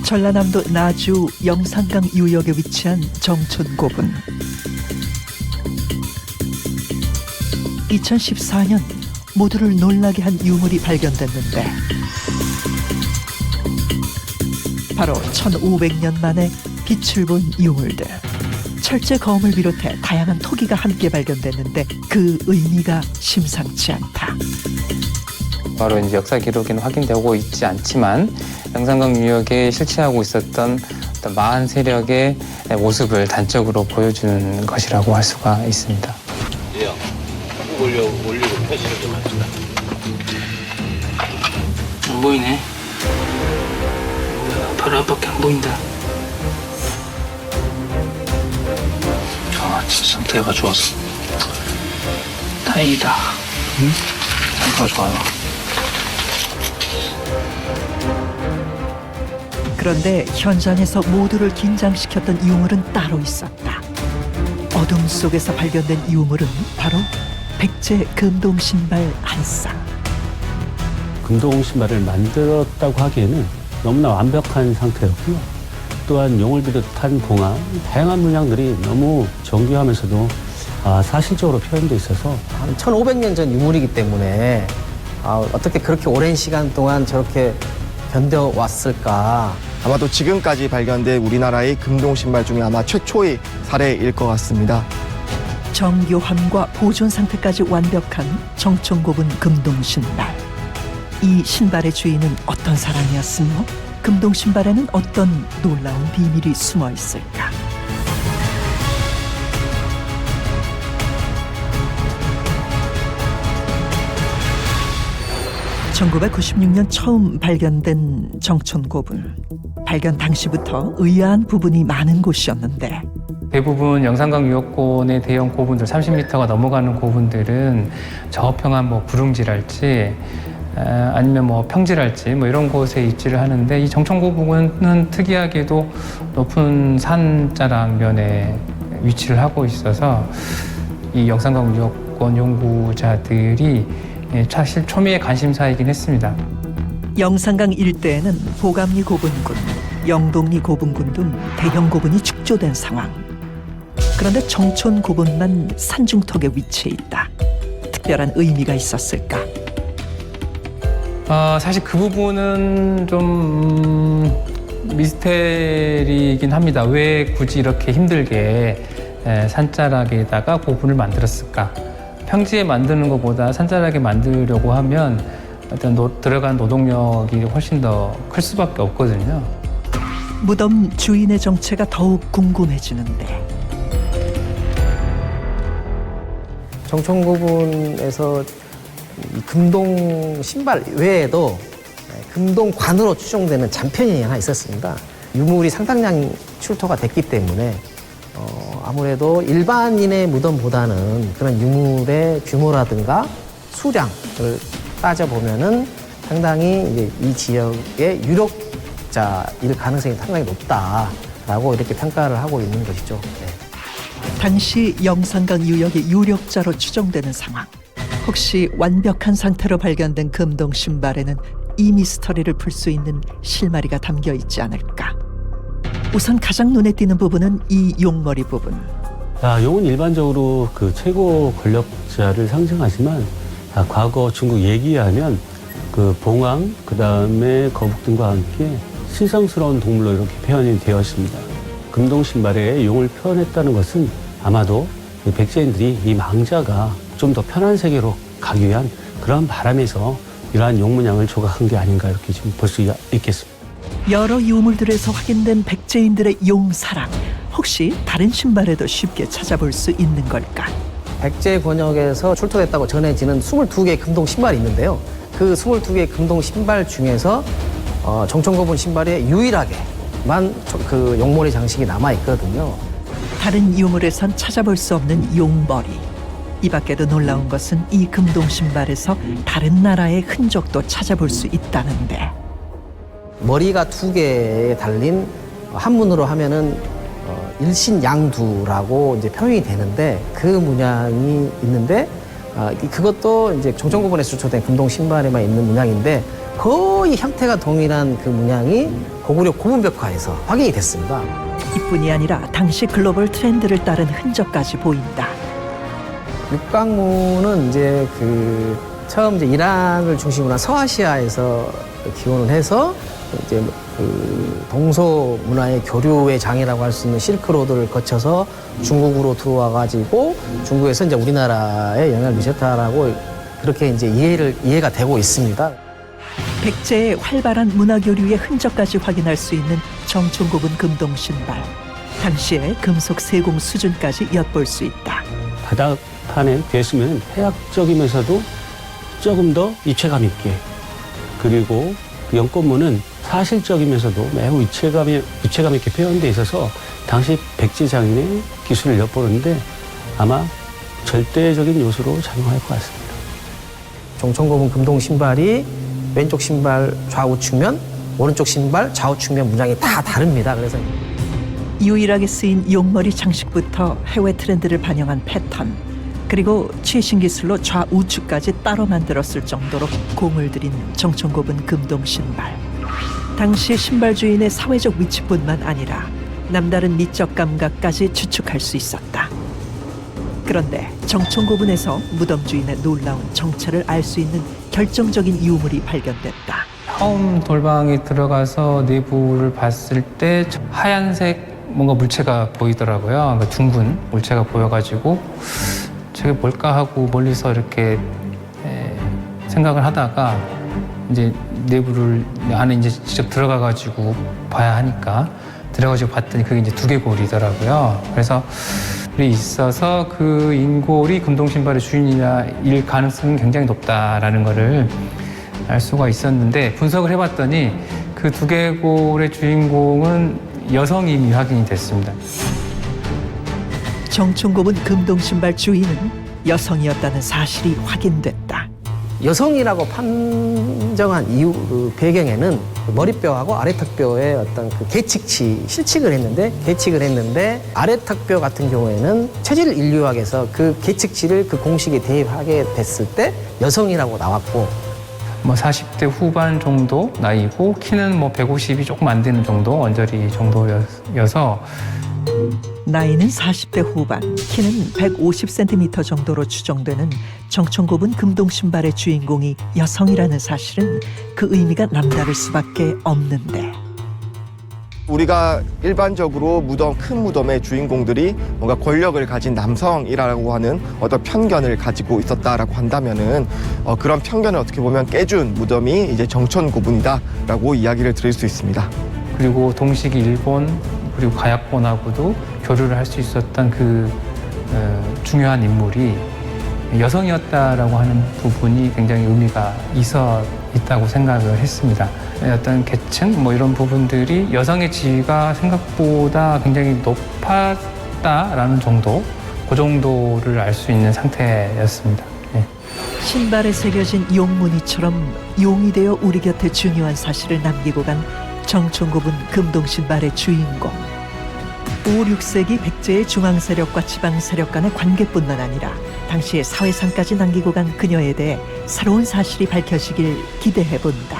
전라남도 나주 영산강 유역에 위치한 정촌고분. 2014년 모두를 놀라게 한 유물이 발견됐는데 바로 1500년 만에 빛을 본 유물들. 철제 검을 비롯해 다양한 토기가 함께 발견됐는데 그 의미가 심상치 않다. 바로 이제 역사 기록에는 확인되고 있지 않지만 영산강 유역에 실체하고 있었던 어떤 마한 세력의 모습을 단적으로 보여주는 것이라고 할 수가 있습니다. 예, 올리고 표시를 좀 합시다. 안 보이네. 바로 앞밖에 안 보인다. 아, 진짜 상태가 좋았어. 다행이다. 응? 상태가 좋아요. 그런데 현장에서 모두를 긴장시켰던 유물은 따로 있었다. 어둠 속에서 발견된 유물은 바로 백제 금동 신발 한 쌍. 금동 신발을 만들었다고 하기에는 너무나 완벽한 상태였고요. 또한 용을 비롯한 봉화, 다양한 문양들이 너무 정교하면서도 사실적으로 표현돼 있어서 1500년 전 유물이기 때문에 어떻게 그렇게 오랜 시간 동안 저렇게 견뎌왔을까. 아마도 지금까지 발견된 우리나라의 금동 신발 중에 아마 최초의 사례일 것 같습니다. 정교함과 보존 상태까지 완벽한 정촌고분 금동 신발. 이 신발의 주인은 어떤 사람이었으며 금동 신발에는 어떤 놀라운 비밀이 숨어 있을까? (1996년) 처음 발견된 정촌고분. 발견 당시부터 의아한 부분이 많은 곳이었는데 대부분 영산강 유역권의 대형 고분들 30m가 넘어가는 고분들은 저평한 뭐 구릉지랄지 아니면 뭐 평지랄지 뭐 이런 곳에 입지를 하는데 이 정촌고분은 특이하게도 높은 산자락면에 위치를 하고 있어서 이 영산강 유역권 연구자들이 사실 초미의 관심사이긴 했습니다. 영산강 일대에는 보감리 고분군, 영동리 고분군 등 대형 고분이 축조된 상황. 그런데 정촌 고분만 산중턱에 위치해 있다. 특별한 의미가 있었을까? 사실 그 부분은 좀 미스테리이긴 합니다. 왜 굳이 이렇게 힘들게 산자락에다가 고분을 만들었을까? 평지에 만드는 것보다 산자락에 만들려고 하면 어떤 들어간 노동력이 훨씬 더 클 수밖에 없거든요. 무덤 주인의 정체가 더욱 궁금해지는데 정촌고분에서 이 금동 신발 외에도 금동관으로 추정되는 잔편이 하나 있었습니다. 유물이 상당량 출토가 됐기 때문에 아무래도 일반인의 무덤보다는 그런 유물의 규모라든가 수량을 따져보면은 상당히 이제 이 지역의 유력자일 가능성이 상당히 높다라고 이렇게 평가를 하고 있는 것이죠. 네. 당시 영산강 유역의 유력자로 추정되는 상황. 혹시 완벽한 상태로 발견된 금동 신발에는 이 미스터리를 풀 수 있는 실마리가 담겨 있지 않을까? 우선 가장 눈에 띄는 부분은 이 용머리 부분. 용은 일반적으로 그 최고 권력자를 상징하지만 과거 중국 얘기하면 그 봉황, 그 다음에 거북 등과 함께 신성스러운 동물로 이렇게 표현이 되어 있습니다. 금동 신발에 용을 표현했다는 것은 아마도 백제인들이 이 망자가 좀 더 편한 세계로 가기 위한 그런 바람에서 이러한 용 문양을 조각한 게 아닌가 이렇게 지금 볼 수 있겠습니다. 여러 유물들에서 확인된 백제인들의 용 사랑. 혹시 다른 신발에도 쉽게 찾아볼 수 있는 걸까? 백제 권역에서 출토됐다고 전해지는 22개의 금동 신발이 있는데요. 그 22개의 금동 신발 중에서 정촌고분 신발에 유일하게만 그 용머리 장식이 남아 있거든요. 다른 유물에선 찾아볼 수 없는 용머리. 이 밖에도 놀라운 것은 이 금동 신발에서 다른 나라의 흔적도 찾아볼 수 있다는데 머리가 2개에 달린 한문으로 하면은 일신양두라고 이제 표현이 되는데 그 문양이 있는데 그것도 이제 정촌고분에서 출토된 금동 신발에만 있는 문양인데 거의 형태가 동일한 그 문양이 고구려 고분벽화에서 확인이 됐습니다. 이뿐이 아니라 당시 글로벌 트렌드를 따른 흔적까지 보인다. 육강문은 이제 처음 이제 이란을 중심으로 한 서아시아에서 기원을 해서 이제 동서 문화의 교류의 장이라고 할 수 있는 실크로드를 거쳐서 중국으로 들어와 가지고 중국에서 이제 우리나라에 영향을 미쳤다라고 그렇게 이제 이해가 되고 있습니다. 백제의 활발한 문화 교류의 흔적까지 확인할 수 있는 정총고분 금동 신발. 당시의 금속 세공 수준까지 엿볼 수 있다. 바닥판에 됐으면 해학적이면서도 조금 더 입체감 있게, 그리고 연꽃무는 사실적이면서도 매우 입체감 있게 표현돼 있어서 당시 백제 장인의 기술을 엿보는데 아마 절대적인 요소로 작용할 것 같습니다. 정총고분 금동 신발이 왼쪽 신발 좌우 측면, 오른쪽 신발 좌우 측면 문양이 다 다릅니다. 그래서 유일하게 쓰인 용머리 장식부터 해외 트렌드를 반영한 패턴, 그리고 최신 기술로 좌우측까지 따로 만들었을 정도로 공을 들인 정총고분 금동 신발. 당시 신발 주인의 사회적 위치뿐만 아니라 남다른 미적 감각까지 추측할 수 있었다. 그런데 정총고분에서 무덤 주인의 놀라운 정체를 알 수 있는 결정적인 유물이 발견됐다. 처음 돌방에 들어가서 내부를 봤을 때 하얀색 뭔가 물체가 보이더라고요. 그러니까 둥근 물체가 보여가지고 저게 뭘까 하고 멀리서 이렇게 생각을 하다가 이제 내부를 안에 이제 직접 들어가가지고 봐야 하니까 들어가지고 봤더니 그게 이제 두개골이더라고요. 그래서 있어서 그 인골이 금동신발의 주인일 가능성이 굉장히 높다라는 거를 알 수가 있었는데 분석을 해봤더니 그 두개골의 주인공은 여성임이 확인이 됐습니다. 정총고분 금동신발 주인은 여성이었다는 사실이 확인됐다. 여성이라고 판정한 이유 배경에는 머리뼈하고 아래턱뼈의 어떤 계측치 실측을 했는데 아래턱뼈 같은 경우에는 체질 인류학에서 그 계측치를 그 공식에 대입하게 됐을 때 여성이라고 나왔고, 40대 후반 정도 나이고 키는 150이 조금 안 되는 정도, 언저리 정도여서 나이는 40대 후반, 키는 150cm 정도로 추정되는 정총고분 금동신발의 주인공이 여성이라는 사실은 그 의미가 남다를 수밖에 없는데, 우리가 일반적으로 큰 무덤의 주인공들이 뭔가 권력을 가진 남성이라고 하는 어떤 편견을 가지고 있었다라고 한다면은 그런 편견을 어떻게 보면 깨준 무덤이 이제 정천고분이다라고 이야기를 드릴 수 있습니다. 그리고 동식이 일본 그리고 가야권하고도 교류를 할 수 있었던 그 중요한 인물이 여성이었다라고 하는 부분이 굉장히 의미가 있다고 생각을 했습니다. 어떤 계층 이런 부분들이 여성의 지위가 생각보다 굉장히 높았다라는 정도, 그 정도를 알 수 있는 상태였습니다. 네. 신발에 새겨진 용무늬처럼 용이 되어 우리 곁에 중요한 사실을 남기고 간 정총고분 금동신발의 주인공. 5, 6세기 백제의 중앙세력과 지방세력 간의 관계뿐만 아니라 당시의 사회상까지 남기고 간 그녀에 대해 새로운 사실이 밝혀지길 기대해본다.